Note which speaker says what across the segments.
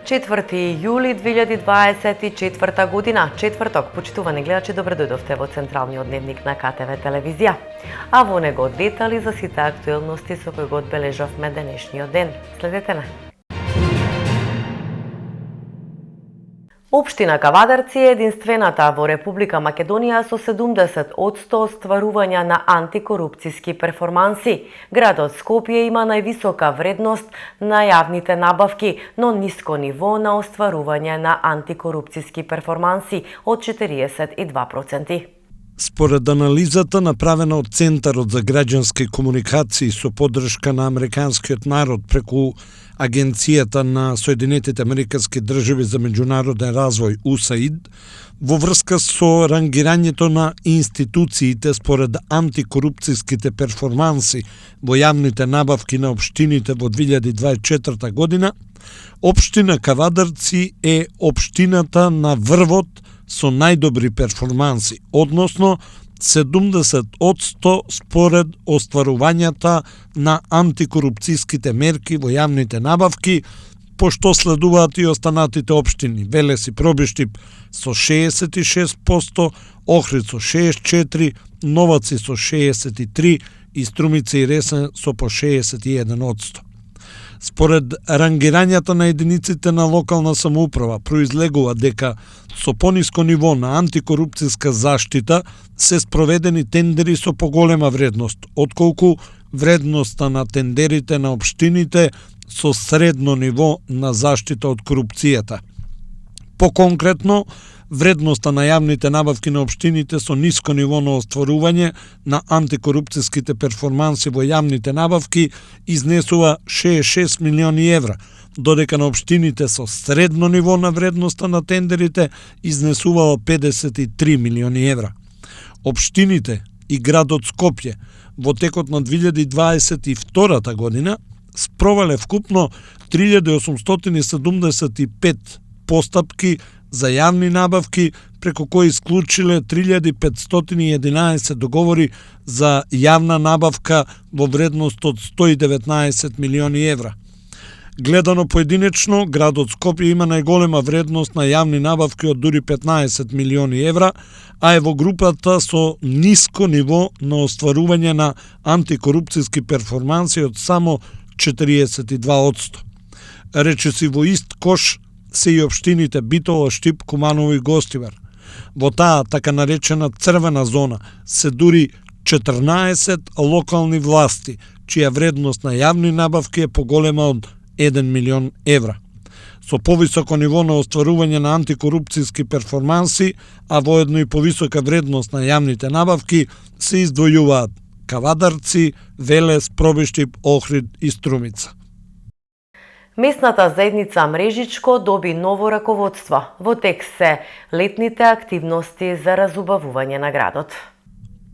Speaker 1: 4 јули 2024 година, четврток. Почитувани гледачи, добро дојдовте во централниот дневник на КТВ телевизија. А во него детали за сите актуелности со кои го одбележавме денешниот ден. Следете на. Општина Кавадарци е единствената во Република Македонија со 70% остварување на антикорупцијски перформанси. Градот Скопје има највисока вредност на јавните набавки, но ниско ниво на остварување на антикорупцијски перформанси од 42%.
Speaker 2: Според анализата направена од Центарот за граѓански комуникации со поддршка на американскиот народ преку Агенцијата на Соединетите Американски држави за меѓународен развој USAID, во врска со рангирањето на институциите според антикорупцијските перформанси во јавните набавки на општините во 2024 година, општина Кавадарци е општината на врвот со најдобри перформанси, односно 70% според остварувањата на антикорупцијските мерки во јавните набавки, пошто следуваат и останатите општини: Велес и Пробиштип со 66%, Охрид со 64%, Новаци со 63% и Струмица и Ресен со по 61%. Според рангирањата на единиците на локална самоуправа произлегува дека со пониско ниво на антикорупцијска заштита се спроведени тендери со поголема вредност, отколку вредноста на тендерите на општините со средно ниво на заштита од корупцијата. Поконкретно, вредноста на јавните набавки на општините со ниско ниво на остварување на антикорупцијските перформанси во јавните набавки изнесува 66 милиони евра, додека на општините со средно ниво на вредноста на тендерите изнесувало 53 милиони евра. Општините и градот Скопје во текот на 2022 година спровеле вкупно 3875 постапки за јавни набавки, преку кои исклучиле 3511 договори за јавна набавка во вредност од 119 милиони евра. Гледано поединечно, градот Скопје има најголема вредност на јавни набавки од дури 15 милиони евра, а е во групата со ниско ниво на остварување на антикорупцијски перформанси од само 42%. Речиси во ист кош се и општините Битола, Штип, Куманово и Гостивар. Во таа така наречена црвена зона се дури 14 локални власти, чија вредност на јавни набавки е поголема од 1 милион евра. Со повисоко ниво на остварување на антикорупцијски перформанси, а воедно и повисока вредност на јавните набавки, се издвојуваат Кавадарци, Велес, Пробиштип, Охрид и Струмица.
Speaker 1: Местната заедница Мрежичко доби ново раководство. Во тек се летните активности за разубавување на градот.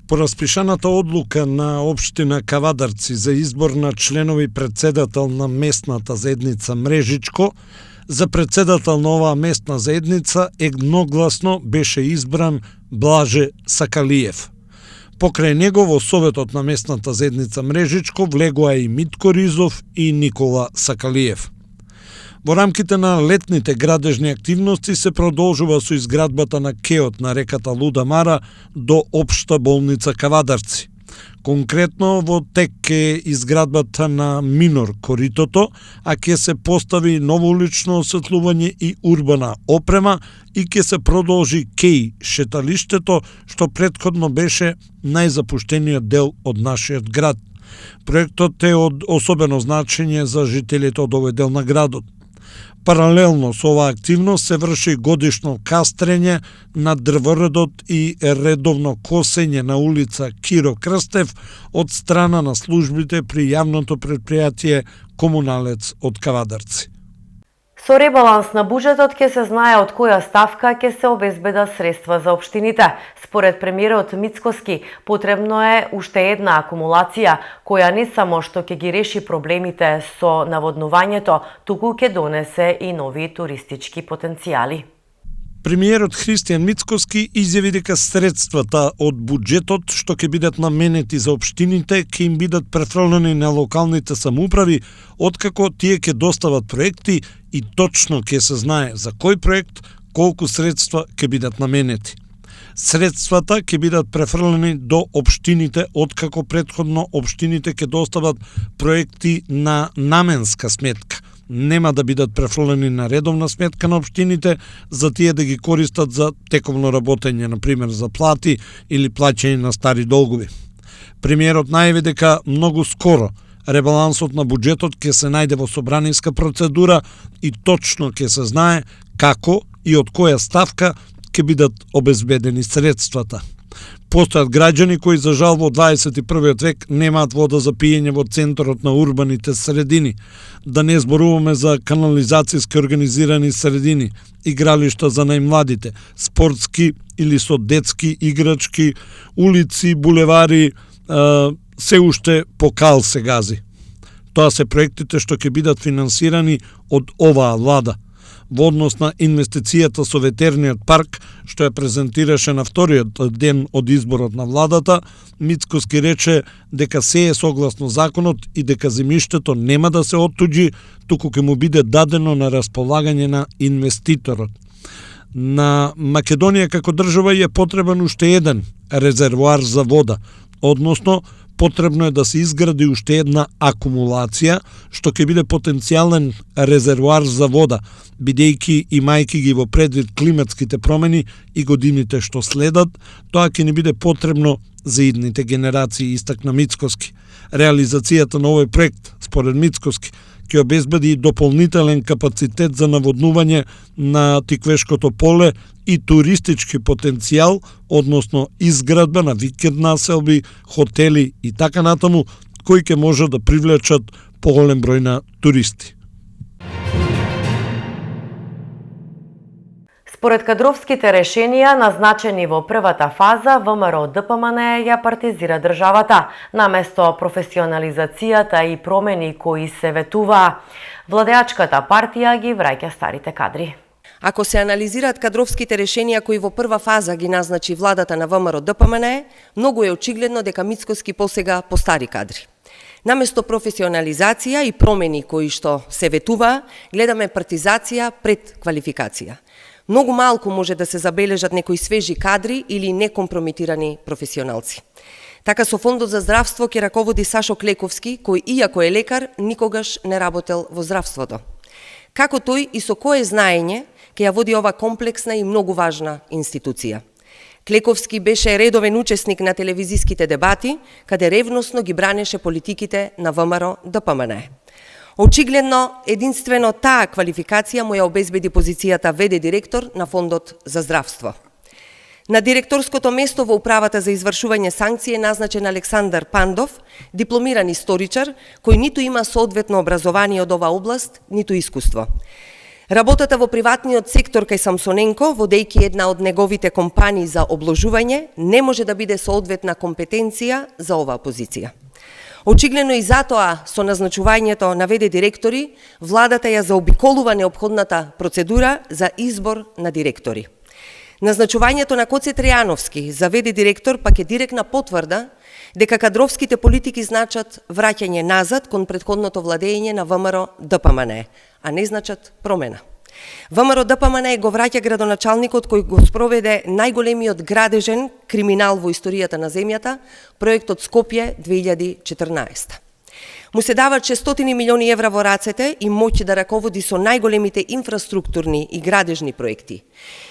Speaker 2: По распишаната одлука на општина Кавадарци за избор на членови председател на местната заедница Мрежичко, за председател на оваа местна заедница едногласно беше избран Блаже Сакалиев. Покрај него во советот на местната заедница Мрежичко влегоа и Митко Ризов и Никола Сакалиев. Во рамките на летните градежни активности се продолжува со изградбата на кеот на реката Луда Мара до општа болница Кавадарци. Конкретно во тек е изградбата на Минор коритото, а ќе се постави ново улично осветлување и урбана опрема и ќе се продолжи кеј шеталиштето, што претходно беше најзапуштениот дел од нашиот град. Проектот е од особено значење за жителите од овој дел на градот. Паралелно со оваа активност се врши годишно кастрење на дрворедот и редовно косење на улица Киро Крстев од страна на службите при јавното претпријатие Комуналец од Кавадарци.
Speaker 1: Со ребаланс на буџетот ќе се знае од која ставка ќе се обезбедат средства за општините. Според премиерот Мицкоски, потребно е уште една акумулација, која не само што ќе ги реши проблемите со наводнувањето, туку ќе донесе и нови туристички потенцијали.
Speaker 2: Премиерот Христијан Мицкоски изјави дека средствата од буџетот што ќе бидат наменети за општините ќе им бидат префрлени на локалните самоуправи, откако тие ќе достават проекти и точно ќе се знае за кој проект колку средства ќе бидат наменети. Средствата ќе бидат префрлени до општините откако претходно општините ќе достават проекти на наменска сметка. Нема да бидат префрлени на редовна сметка на општините за тие да ги користат за тековно работење, например за плати или плаќање на стари долгови. Премиерот најави дека многу скоро ребалансот на буџетот ќе се најде во собраниска процедура и точно ќе се знае како и од која ставка ќе бидат обезбедени средствата. Постојат граѓани кои за жал во 21. век немаат вода за пиење во центарот на урбаните средини. Да не зборуваме за канализацијски организирани средини, игралишта за најмладите, спортски или со детски играчки, улици, булевари, се уште по кал се гази. Тоа се проектите што ќе бидат финансирани од оваа влада. Во однос на инвестицијата со ветерниот парк, што ја презентираше на вториот ден од изборот на владата, Мицкоски рече дека се е согласно законот и дека земјиштето нема да се оттуѓи, туку ќе му биде дадено на располагање на инвеститорот. На Македонија како држава е потребен уште еден резервоар за вода, односно потребно е да се изгради уште една акумулација, што ќе биде потенцијален резервоар за вода, бидејќи имајќи ги во предвид климатските промени и годините што следат, тоа ќе ни биде потребно за идните генерации, истакна Мицкоски. Реализацијата на овој проект, според Мицкоски, ќе обезбеди дополнителен капацитет за наводнување на Тиквешкото поле и туристички потенцијал, односно изградба на викенд населби, хотели и така натаму, кои ќе може да привлечат поголем број на туристи.
Speaker 1: Според кадровските решенија назначени во првата фаза, ВМРО ДПМН ја партизира државата, наместо професионализацијата и промени кои се ветуваа. Владеачката партија ги враќа старите кадри.
Speaker 3: Ако се анализираат кадровските решенија кои во прва фаза ги назначи владата на ВМРО ДПМН, многу е очигледно дека Мицкоски посега по стари кадри. Наместо професионализација и промени кои што се ветуваа, гледаме партизација пред квалификација. Многу малку може да се забележат некои свежи кадри или некомпромитирани професионалци. Така со Фондот за здравство ќе раководи Сашо Клековски, кој иако е лекар, никогаш не работел во здравството. Како тој и со кое знаење ќе ја води ова комплексна и многу важна институција. Клековски беше редовен учесник на телевизиските дебати, каде ревносно ги бранеше политиките на ВМРО ДПМН. Очигледно, единствено таа квалификација му ја обезбеди позицијата ВД директор на Фондот за здравство. На директорското место во управата за извршување санкции е назначен Александар Пандов, дипломиран историчар, кој ниту има соодветно образование од оваа област, ниту искуство. Работата во приватниот сектор кај Самсоненко, водејќи една од неговите компании за обложување, не може да биде соодветна компетенција за оваа позиција. Очигледно и затоа со назначувањето на ВД директори, владата ја заобиколува неопходната процедура за избор на директори. Назначувањето на Коце Тријановски за ВД директор пак е директна потврда дека кадровските политики значат враќање назад кон претходното владење на ВМРО ДПМН, а не значат промена. ВМРО ДПМН го враќа градоначалникот кој го спроведе најголемиот градежен криминал во историјата на земјата, проектот Скопје 2014. Му се дават 600 милиони евра во рацете и моќ да раководи со најголемите инфраструктурни и градежни проекти.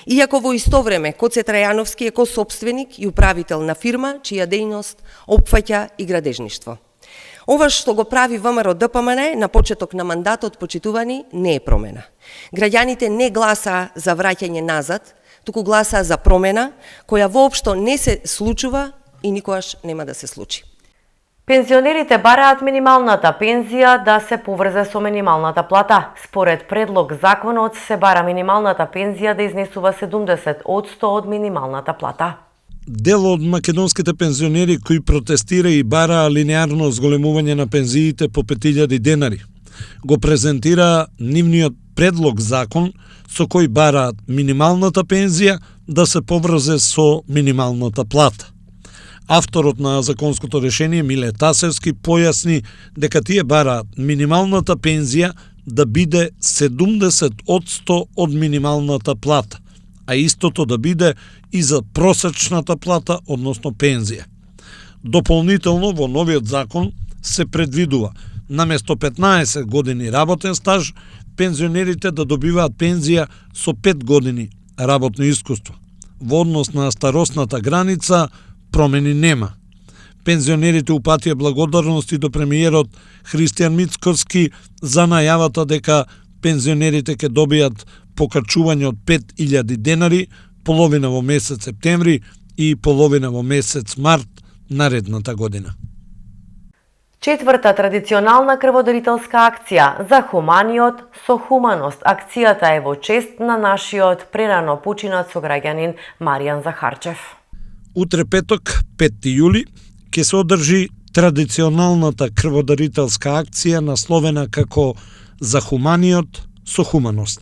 Speaker 3: Иако во исто време Коце Трајановски е косопственик и управител на фирма чија дејност опфаќа и градежништво. Ова што го прави ВМРО ДПМН на почеток на мандатот, почитувани, не е промена. Граѓаните не гласаа за враќање назад, туку гласаа за промена, која воопшто не се случува и никогаш нема да се случи.
Speaker 1: Пензионерите бараат минималната пензија да се поврзе со минималната плата. Според предлог законот се бара минималната пензија да изнесува 70% од минималната плата.
Speaker 2: Дел од македонските пензионери кои протестира и бараа линеарно зголемување на пензиите по 5000 денари, го презентира нивниот предлог закон со кој бараат минималната пензија да се поврзе со минималната плата. Авторот на законското решение Миле Тасевски појасни дека тие бараат минималната пензија да биде 70% од минималната плата, а истото да биде и за просечната плата, односно пензија. Дополнително во новиот закон се предвидува наместо 15 години работен стаж, пензионерите да добиваат пензија со 5 години работно искуство. Во однос на старосната граница промени нема. Пензионерите упатија благодарности до премиерот Христијан Мицкоски за најавата дека пензионерите ќе добијат покачување од 5000 денари, половина во месец септември и половина во месец март наредната година.
Speaker 1: Четврта традиционална крводарителска акција за хуманиот со хуманост. Акцијата е во чест на нашиот прерано починат сограѓанин Маријан Захарчев.
Speaker 2: Утре петок, 5 јули, ќе се одржи традиционалната крводарителска акција насловена како за хуманиот со хуманост,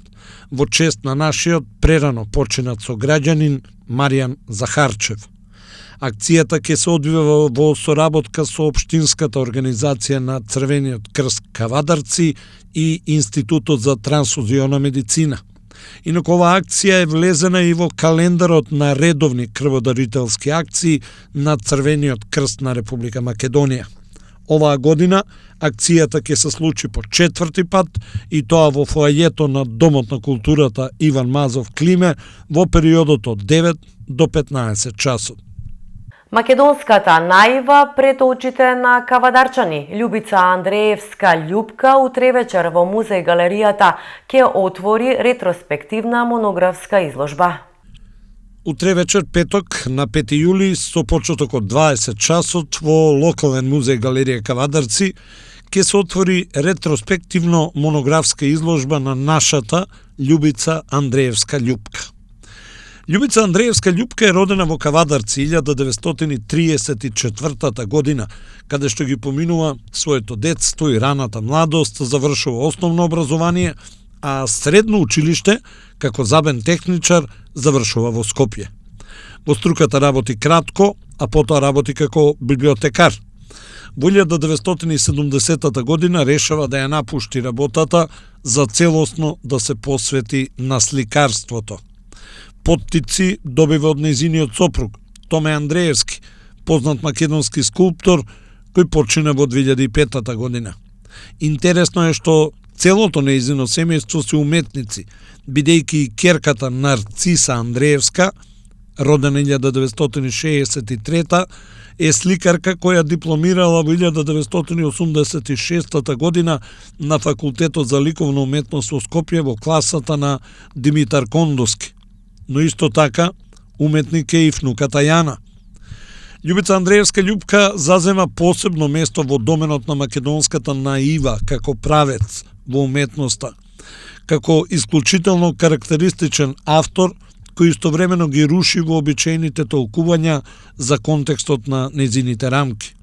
Speaker 2: во чест на нашиот прерано починат сограѓанин Маријан Захарчев. Акцијата ќе се одвива во соработка со Општинската организација на Црвениот крст Кавадарци и Институтот за трансфузиона медицина. Инаку оваа акција е влезена и во календарот на редовни крводарителски акции на Црвениот крст на Република Македонија. Оваа година акцијата ќе се случи по 4ти пат и тоа во фоајето на Домот на културата Иван Мазов Климе во периодот од 9 до 15 часот.
Speaker 1: Македонската најва пред очите на кавадарчани. Љубица Андреевска Љупка утре вечер во музеј галеријата ќе отвори ретроспективна монографска изложба.
Speaker 2: Утре вечер петок на 5 јули со почеток од 20 часот во локален музеј галерија Кавадарци ќе се отвори ретроспективно монографска изложба на нашата Љубица Андреевска Љупка. Љубица Андреевска Љупка е родена во Кавадарци 1934 година, каде што ги поминува своето детство и раната младост, завршува основно образование, а средно училиште, како забен техничар, завршува во Скопје. Во струката работи кратко, а потоа работи како библиотекар. Во 1970 година решава да ја напушти работата за целосно да се посвети на сликарството. Поттици добива од нејзиниот сопруг, Томе Андреевски, познат македонски скулптор, кој почина во 2005 година. Интересно е што целото нејзино семејство се уметници, бидејќи и ќерката Нарциса Андреевска, родена 1963, е сликарка која дипломирала во 1986 година на Факултетот за ликовна уметност во Скопје во класата на Димитар Кондоски. Но исто така, уметник е и внуката Јана. Љубица Андреевска Љупка зазема посебно место во доменот на македонската наива како правец во уметноста, како исклучително карактеристичен автор кој истовремено ги руши вообичаените толкувања за контекстот на нејзините рамки.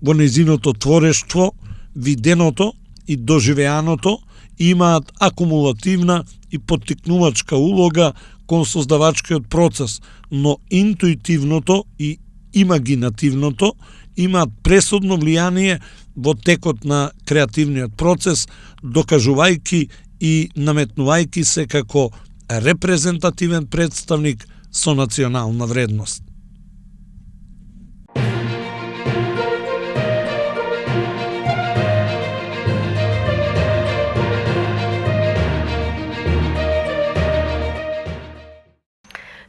Speaker 2: Во нејзиното творештво, виденото и доживеаното имаат акумулативна и поттикнувачка улога кон создавачкиот процес, но интуитивното и имагинативното имаат пресудно влијание во текот на креативниот процес, докажувајќи и наметнувајќи се како репрезентативен представник со национална вредност.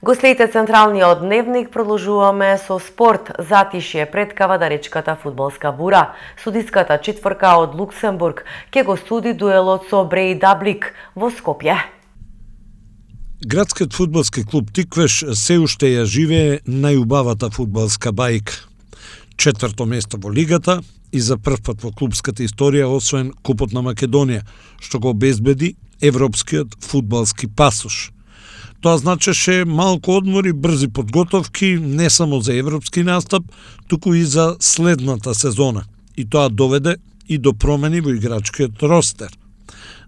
Speaker 1: Го следите Централниот дневник, продолжуваме со спорт. Затишје пред кавадаречката фудбалска бура. Судиската четврка од Луксембург ќе го суди дуелот со Брейдаблик во Скопје.
Speaker 2: Градскиот фудбалски клуб Тиквеш се уште ја живее најубавата фудбалска бајка. Четврто место во лигата и за прв пат во клубската историја освоен Купот на Македонија, што го обезбеди европскиот фудбалски пасош. Тоа значеше малку одмор и брзи подготовки не само за европски настап, туку и за следната сезона. И тоа доведе и до промени во играчкиот ростер.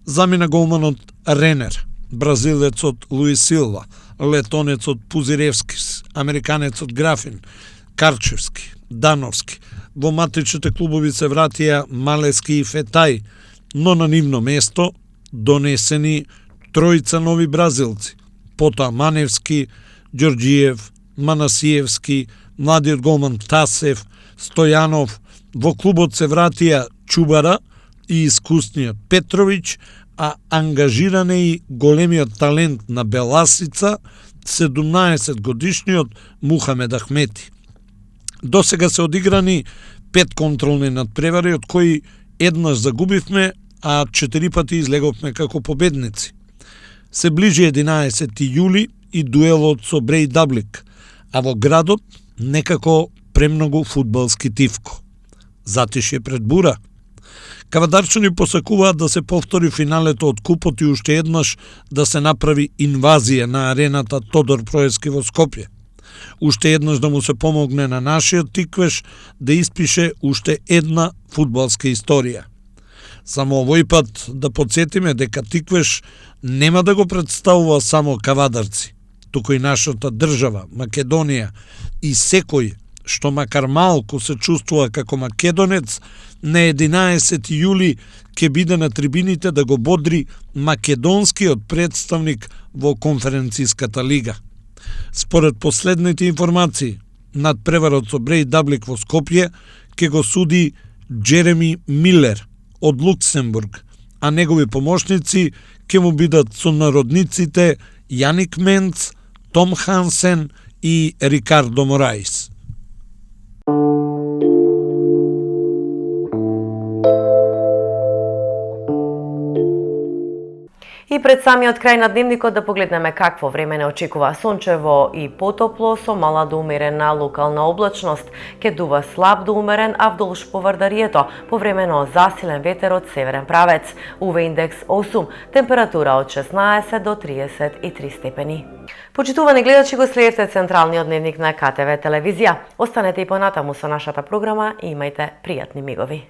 Speaker 2: Замина голманот Ренер, бразилецот Луис Силва, летонецот Пузиревскис, американецот Графин, Карчевски, Дановски. Во матричните клубови се вратија Малески и Фетај, но на нивно место донесени тројца нови бразилци, потоа Маневски, Ѓорѓиев, Манасиевски, младиот голман Тасев, Стојанов, во клубот се вратија Чубара и искусниот Петровиќ, а ангажиран е и големиот талент на Беласица, 17 годишниот Мухамед Ахмети. До сега се одиграни 5 контролни надпревари, од кои еднаш загубивме, а 4 пати излеговме како победници. Се ближи 11 јули и дуелот со Брејдаблик, а во градот некако премногу фудбалски тивко. Затишје пред бура. Кавадарчани посакуваат да се повтори финалето од купот и уште еднаш да се направи инвазија на арената Тодор Проески во Скопје. Уште еднаш да му се помогне на нашиот тиквеш да испише уште една фудбалска историја. Само овој пат да подсетиме дека тиквеш нема да го представува само кавадарци, туку и нашата држава, Македонија, и секој што макар малку се чувствува како македонец, на 11 јули ќе биде на трибините да го бодри македонскиот представник во конференциската лига. Според последните информации, надпреварот со Брејдаблик во Скопје ќе го суди Джереми Милер од Луксембург, а негови помошници ќе му бидат сонародниците Јаник Менц, Том Хансен и Рикардо Мораис.
Speaker 1: И пред самиот крај на дневникот да погледнеме какво време не очекува. Сончево и потопло со мала до умерена локална облачност. Ке дува слаб до умерен, а вдолж поврдарието, повремено засилен ветер од северен правец. УВ индекс 8, температура од 16 до 33 степени. Почитувани гледачи, го следевте централниот дневник на КТВ телевизија. Останете и понатаму со нашата програма и имајте пријатни мигови.